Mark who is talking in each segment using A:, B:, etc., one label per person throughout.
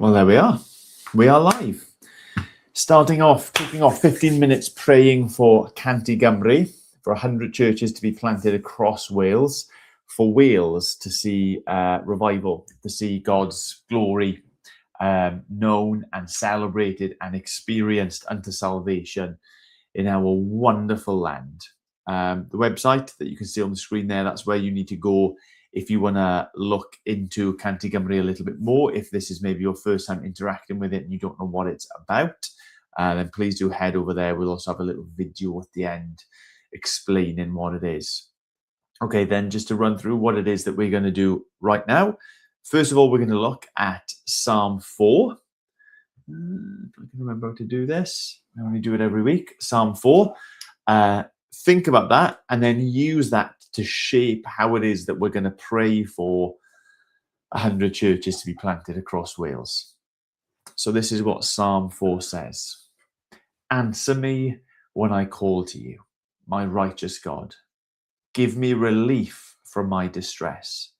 A: Well, there we are. We are live. Kicking off 15 minutes praying for Canty Gymru, for 100 churches to be planted across Wales, for Wales to see revival, to see God's glory known and celebrated and experienced unto salvation in our wonderful land. The website that you can see on the screen there, that's where you need to go if you want to look into Canty Gymru a little bit more. If this is maybe your first time interacting with it and you don't know what it's about, then please do head over there. We'll also have a little video at the end explaining what it is. Okay, then just to run through what it is that we're going to do right now. First of all, we're going to look at Psalm 4. If I can remember how to do this. I only do it every week. Psalm 4. Think about that and then use that to shape how it is that we're going to pray for 100 churches to be planted across Wales. So this is what Psalm 4 says. Answer me when I call to you, my righteous God. Give me relief from my distress.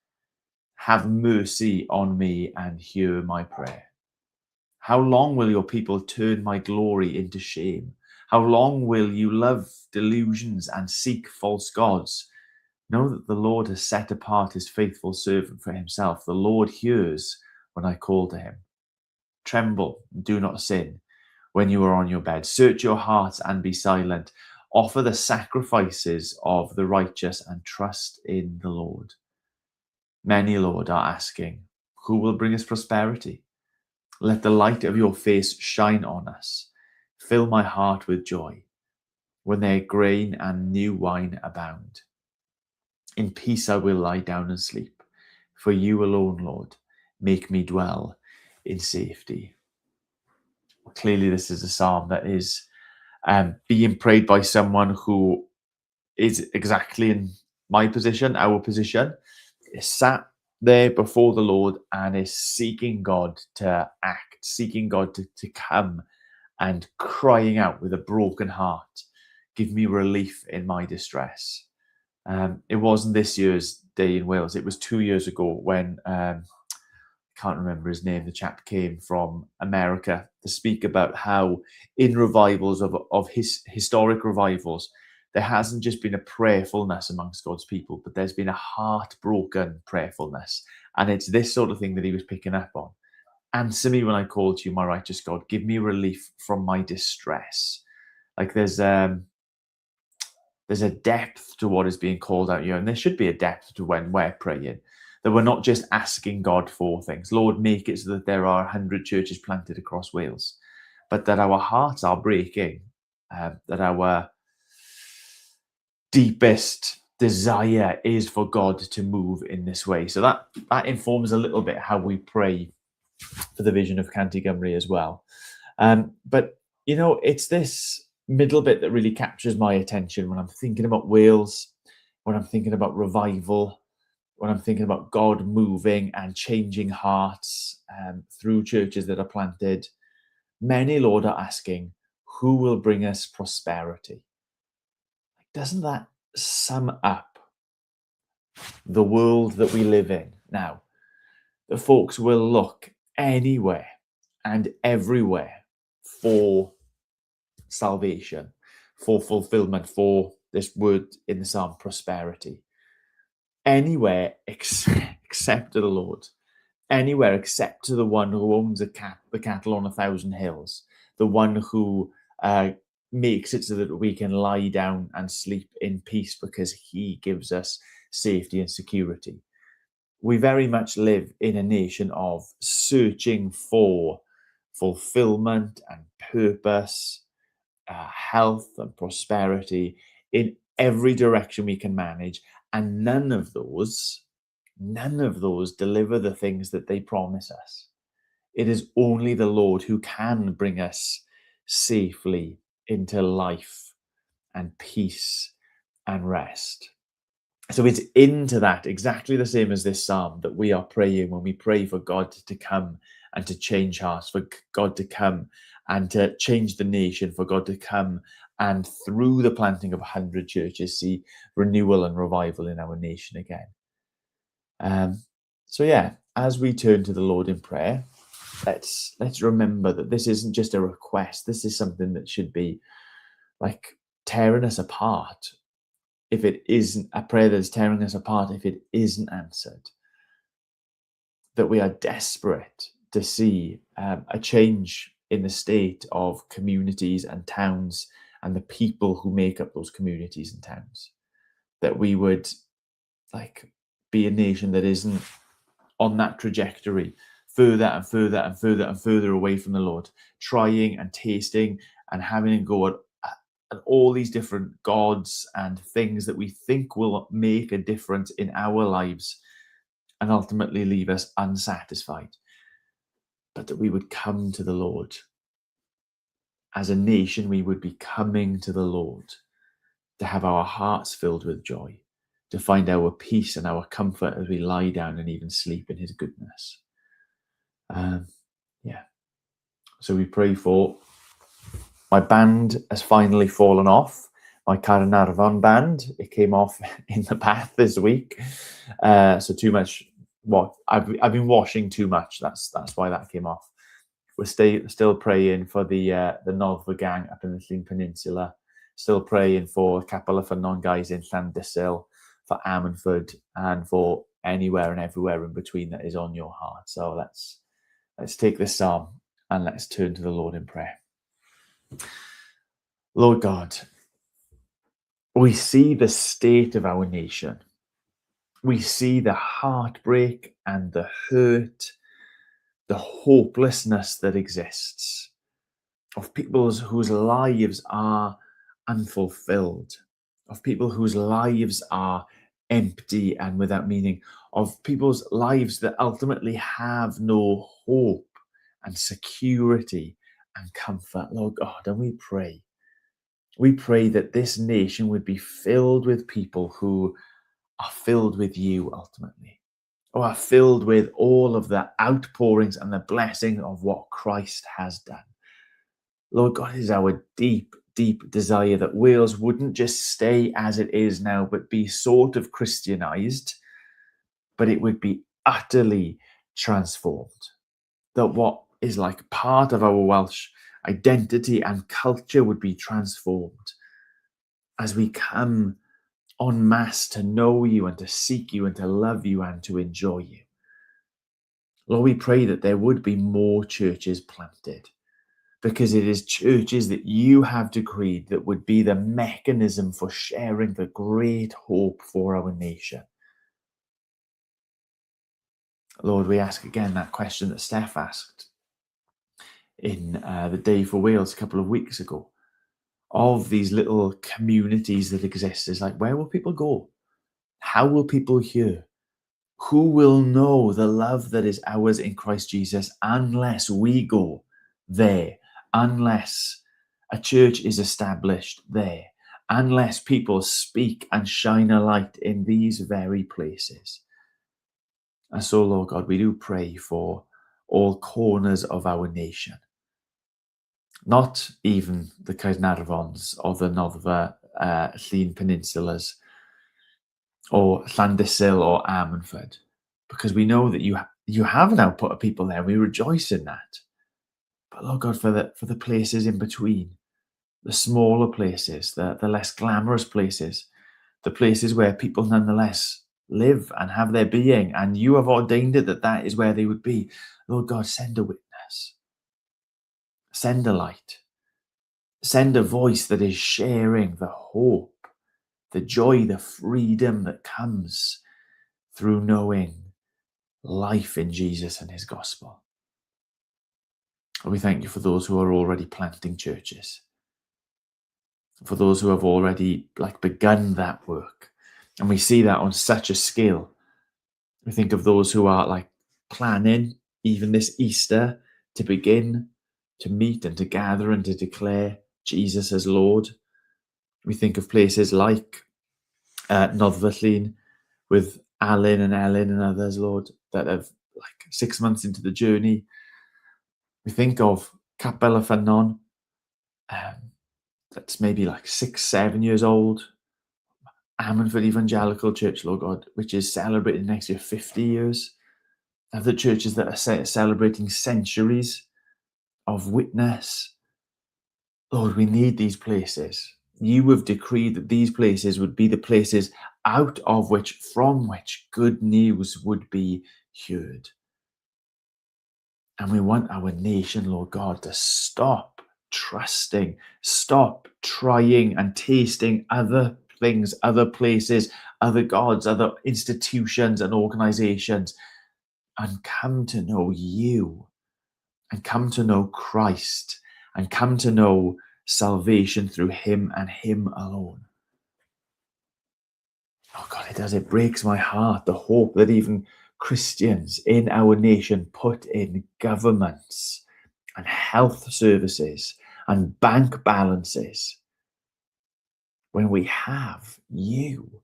A: Have mercy on me and hear my prayer. How long will your people turn my glory into shame? How long will you love delusions and seek false gods? Know that the Lord has set apart his faithful servant for himself. The Lord hears when I call to him. Tremble and do not sin when you are on your bed. Search your hearts and be silent. Offer the sacrifices of the righteous and trust in the Lord. Many, Lord, are asking, who will bring us prosperity? Let the light of your face shine on us. Fill my heart with joy when their grain and new wine abound. In peace I will lie down and sleep. For you alone, Lord, make me dwell in safety. Clearly, this is a psalm that is being prayed by someone who is exactly in my position, our position, is sat there before the Lord and is seeking God to act, seeking God to come and crying out with a broken heart, give me relief in my distress. It wasn't this year's day in Wales. It was 2 years ago when, I can't remember his name, the chap came from America to speak about how in revivals of his historic revivals, there hasn't just been a prayerfulness amongst God's people, but there's been a heartbroken prayerfulness. And it's this sort of thing that he was picking up on. Answer me when I call to you, my righteous God. Give me relief from my distress. Like there's a depth to what is being called out here, and there should be a depth to when we're praying, that we're not just asking God for things. Lord, make it so that there are 100 churches planted across Wales, but that our hearts are breaking, that our deepest desire is for God to move in this way. So that informs a little bit how we pray for the vision of Canty Gymru as well. But, you know, it's this middle bit that really captures my attention when I'm thinking about Wales, when I'm thinking about revival, when I'm thinking about God moving and changing hearts through churches that are planted. Many, Lord, are asking, who will bring us prosperity? Doesn't that sum up the world that we live in now? The folks will look anywhere and everywhere for salvation, for fulfillment, for this word in the psalm, prosperity. Anywhere except to the Lord. Anywhere except to the one who owns the cattle on 1,000 hills, the one who makes it so that we can lie down and sleep in peace because he gives us safety and security. We very much live in a nation of searching for fulfillment and purpose, health and prosperity in every direction we can manage, and none of those deliver the things that they promise us. It is only the Lord who can bring us safely into life and peace and rest. So it's into that, exactly the same as this psalm, that we are praying when we pray for God to come and to change hearts, for God to come and to change the nation, for God to come and through the planting of 100 churches see renewal and revival in our nation again. So yeah, as we turn to the Lord in prayer, let's remember that this isn't just a request. This is something that should be like tearing us apart. If it isn't a prayer that's tearing us apart, if it isn't answered, that we are desperate to see a change in the state of communities and towns and the people who make up those communities and towns. That we would like be a nation that isn't on that trajectory, further and further and further and further away from the Lord, trying and tasting and having a go at all these different gods and things that we think will make a difference in our lives and ultimately leave us unsatisfied. But that we would come to the Lord. As a nation, we would be coming to the Lord to have our hearts filled with joy, to find our peace and our comfort as we lie down and even sleep in his goodness. So we pray for, my band has finally fallen off. My Carnarvon band, it came off in the bath this week. So too much, I've been washing too much. That's why that came off. We're still praying for the Noddfa gang up in the Llŷn Peninsula. Still praying for Capel y Ffynnon guys in Llandyssil, for Ammanford, and for anywhere and everywhere in between that is on your heart. So let's take this psalm and let's turn to the Lord in prayer. Lord God, we see the state of our nation. We see the heartbreak and the hurt, the hopelessness that exists of people whose lives are unfulfilled, of people whose lives are empty and without meaning, of people's lives that ultimately have no hope and security and comfort, Lord God. And we pray that this nation would be filled with people who are filled with you ultimately, or are filled with all of the outpourings and the blessing of what Christ has done. Lord God, it is our deep, deep desire that Wales wouldn't just stay as it is now, but be sort of Christianized, but it would be utterly transformed. That what is like part of our Welsh identity and culture would be transformed as we come en masse to know you and to seek you and to love you and to enjoy you. Lord, we pray that there would be more churches planted, because it is churches that you have decreed that would be the mechanism for sharing the great hope for our nation. Lord, we ask again that question that Steph asked in the Day for Wales a couple of weeks ago, of these little communities that exist. Is like, where will people go? How will people hear? Who will know the love that is ours in Christ Jesus unless we go there, unless a church is established there, unless people speak and shine a light in these very places? And so, Lord God, we do pray for all corners of our nation. Not even the Caernarfons or the Noddfa Llŷn Peninsulas or Llandyssil or Ammanford, because we know that you have now put a people there. We rejoice in that. But Lord God, for the places in between, the smaller places, the less glamorous places, the places where people nonetheless live and have their being, and you have ordained it that is where they would be. Lord God, send a witness. Send a light. Send a voice that is sharing the hope, the joy, the freedom that comes through knowing life in Jesus and his gospel. And we thank you for those who are already planting churches, for those who have already begun that work. And we see that on such a scale. We think of those who are planning even this Easter to begin to meet and to gather and to declare Jesus as Lord. We think of places like Noddfa Llŷn with Alan and Ellen and others, Lord, that have 6 months into the journey. We think of Capel y Ffynnon, that's maybe 6-7 years old. Ammanford Evangelical Church, Lord God, which is celebrating next year 50 years. other churches that are celebrating centuries of witness. Lord, we need these places. You have decreed that these places would be the places out of which, from which good news would be heard. And we want our nation, Lord God, to stop trusting, stop trying and tasting other things, other places, other gods, other institutions and organizations, and come to know you, and come to know Christ, and come to know salvation through him and him alone. Oh God, it does. It breaks my heart, the hope that even Christians in our nation put in governments and health services and bank balances when we have you.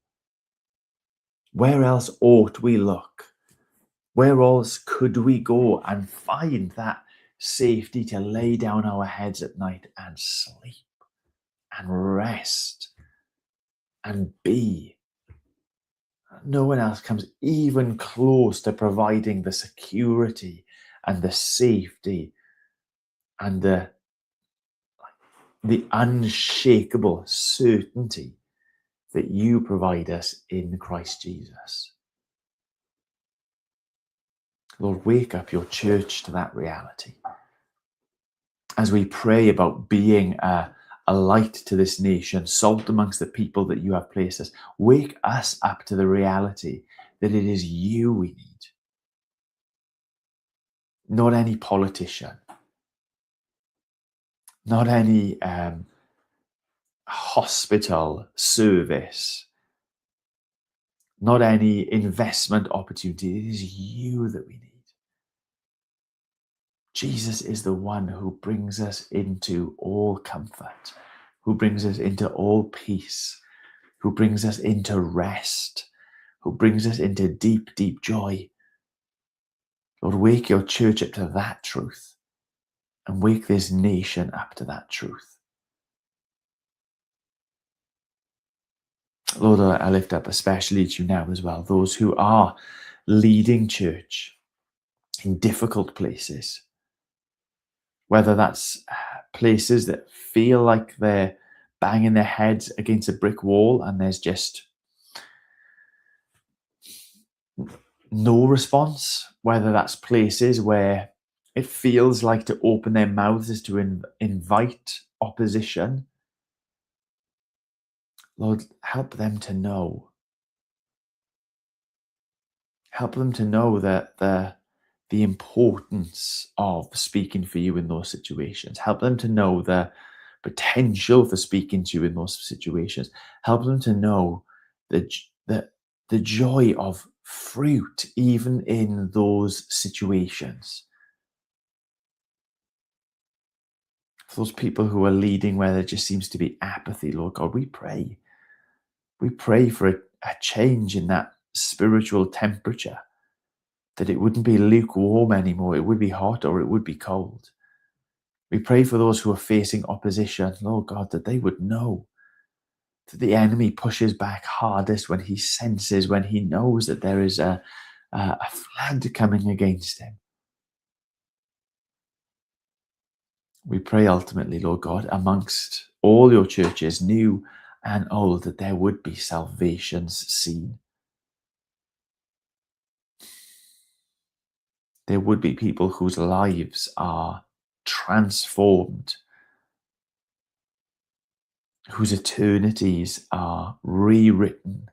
A: Where else ought we look? Where else could we go and find that safety to lay down our heads at night and sleep and rest and be? No one else comes even close to providing the security and the safety and the unshakable certainty that you provide us in Christ Jesus. Lord, wake up your church to that reality. As we pray about being a light to this nation, salt amongst the people that you have placed us, wake us up to the reality that it is you we need, not any politician, not any hospital service, not any investment opportunity. It is you that we need. Jesus is the one who brings us into all comfort, who brings us into all peace, who brings us into rest, who brings us into deep, deep joy. Lord, wake your church up to that truth and wake this nation up to that truth. Lord, I lift up especially to you now as well, those who are leading church in difficult places, whether that's places that feel like they're banging their heads against a brick wall and there's just no response, whether that's places where it feels like to open their mouths is to invite opposition. Lord, help them to know. Help them to know that the importance of speaking for you in those situations. Help them to know the potential for speaking to you in those situations. Help them to know the joy of fruit even in those situations. For those people who are leading where there just seems to be apathy, Lord God, we pray. We pray for a change in that spiritual temperature, that it wouldn't be lukewarm anymore, it would be hot or it would be cold. We pray for those who are facing opposition, Lord God, that they would know that the enemy pushes back hardest when he senses, when he knows that there is a flood coming against him. We pray ultimately, Lord God, amongst all your churches, new and old, that there would be salvations seen. There would be people whose lives are transformed, whose eternities are rewritten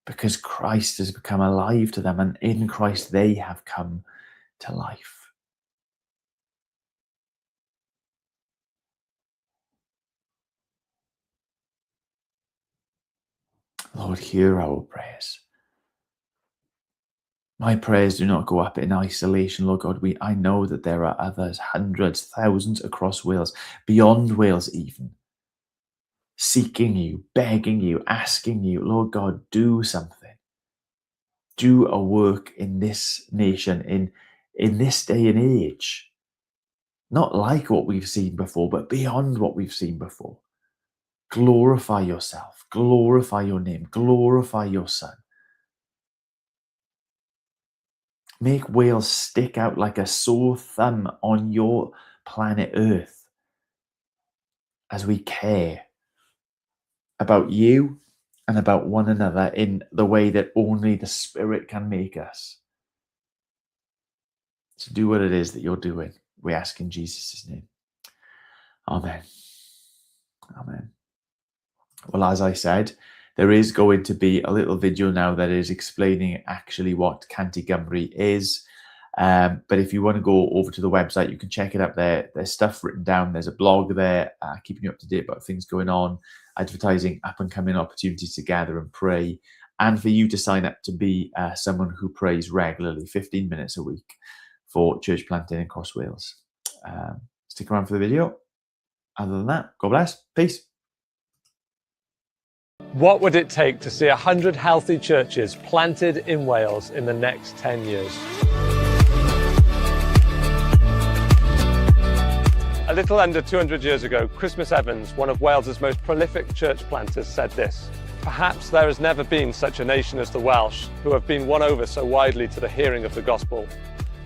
A: because Christ has become alive to them, and in Christ they have come to life. Lord, hear our prayers. My prayers do not go up in isolation, Lord God. I know that there are others, hundreds, thousands across Wales, beyond Wales even, seeking you, begging you, asking you, Lord God, do something. Do a work in this nation, in this day and age. Not like what we've seen before, but beyond what we've seen before. Glorify yourself, glorify your name, glorify your Son. Make Wales stick out like a sore thumb on your planet Earth as we care about you and about one another in the way that only the Spirit can make us. So do what it is that you're doing. We ask in Jesus' name. Amen. Amen. Well, as I said, there is going to be a little video now that is explaining actually what Canty Gymru is. But if you want to go over to the website, you can check it up there. There's stuff written down. There's a blog there keeping you up to date about things going on, advertising up and coming opportunities to gather and pray, and for you to sign up to be someone who prays regularly, 15 minutes a week for church planting in Cross Wales. Stick around for the video. Other than that, God bless. Peace.
B: What would it take to see 100 healthy churches planted in Wales in the next 10 years? A little under 200 years ago, Christmas Evans, one of Wales's most prolific church planters, said this: "Perhaps there has never been such a nation as the Welsh, who have been won over so widely to the hearing of the gospel.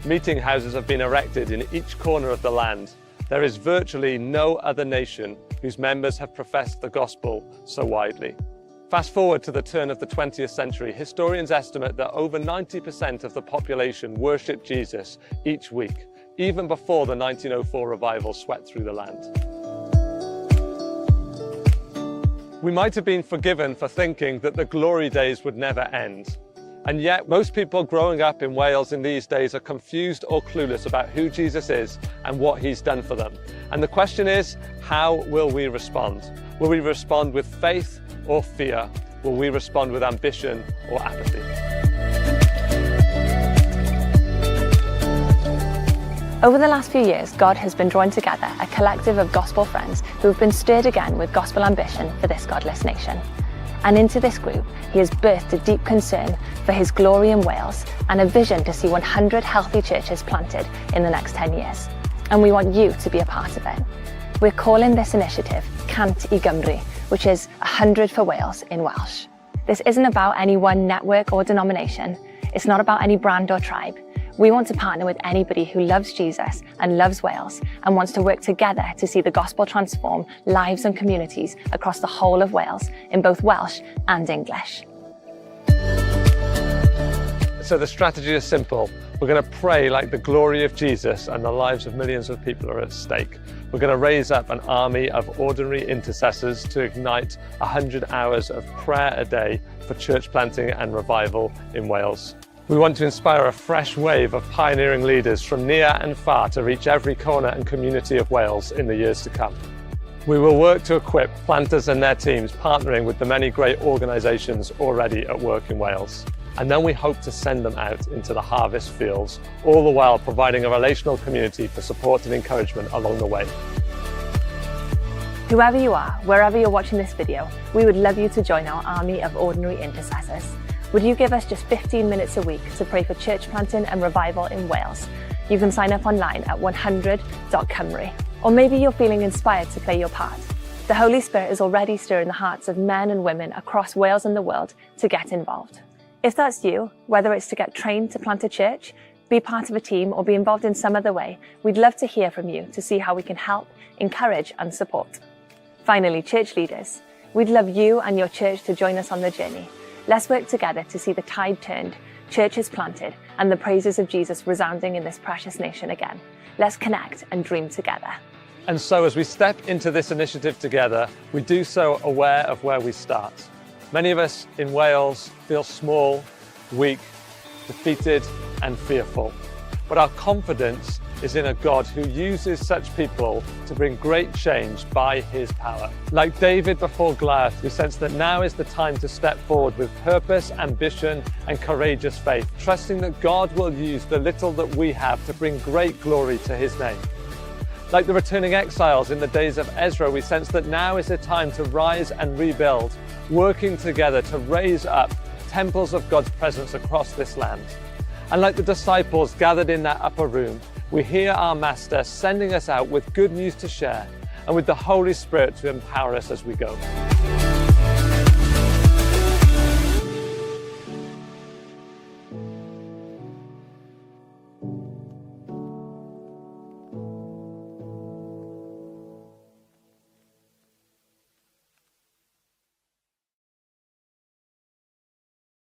B: Meeting houses have been erected in each corner of the land. There is virtually no other nation whose members have professed the gospel so widely." Fast forward to the turn of the 20th century, historians estimate that over 90% of the population worshipped Jesus each week, even before the 1904 revival swept through the land. We might have been forgiven for thinking that the glory days would never end. And yet, most people growing up in Wales in these days are confused or clueless about who Jesus is and what he's done for them. And the question is, how will we respond? Will we respond with faith or fear? Will we respond with ambition or apathy?
C: Over the last few years, God has been drawing together a collective of gospel friends who have been stirred again with gospel ambition for this godless nation. And into this group, he has birthed a deep concern for his glory in Wales and a vision to see 100 healthy churches planted in the next 10 years. And we want you to be a part of it. We're calling this initiative Cant I Gymru, which is 100 for Wales in Welsh. This isn't about any one network or denomination. It's not about any brand or tribe. We want to partner with anybody who loves Jesus and loves Wales and wants to work together to see the gospel transform lives and communities across the whole of Wales in both Welsh and English.
B: So the strategy is simple. We're going to pray like the glory of Jesus and the lives of millions of people are at stake. We're going to raise up an army of ordinary intercessors to ignite 100 hours of prayer a day for church planting and revival in Wales. We want to inspire a fresh wave of pioneering leaders from near and far to reach every corner and community of Wales in the years to come. We will work to equip planters and their teams, partnering with the many great organisations already at work in Wales. And then we hope to send them out into the harvest fields, all the while providing a relational community for support and encouragement along the way.
C: Whoever you are, wherever you're watching this video, we would love you to join our army of ordinary intercessors. Would you give us just 15 minutes a week to pray for church planting and revival in Wales? You can sign up online at 100.cymru. Or maybe you're feeling inspired to play your part. The Holy Spirit is already stirring the hearts of men and women across Wales and the world to get involved. If that's you, whether it's to get trained to plant a church, be part of a team, or be involved in some other way, we'd love to hear from you to see how we can help, encourage and support. Finally, church leaders, we'd love you and your church to join us on the journey. Let's work together to see the tide turned, churches planted, and the praises of Jesus resounding in this precious nation again. Let's connect and dream together.
B: And so as we step into this initiative together, we do so aware of where we start. Many of us in Wales feel small, weak, defeated and fearful. But our confidence is in a God who uses such people to bring great change by his power. Like David before Goliath, we sense that now is the time to step forward with purpose, ambition and courageous faith, trusting that God will use the little that we have to bring great glory to his name. Like the returning exiles in the days of Ezra, we sense that now is the time to rise and rebuild, working together to raise up temples of God's presence across this land. And like the disciples gathered in that upper room, we hear our Master sending us out with good news to share and with the Holy Spirit to empower us as we go.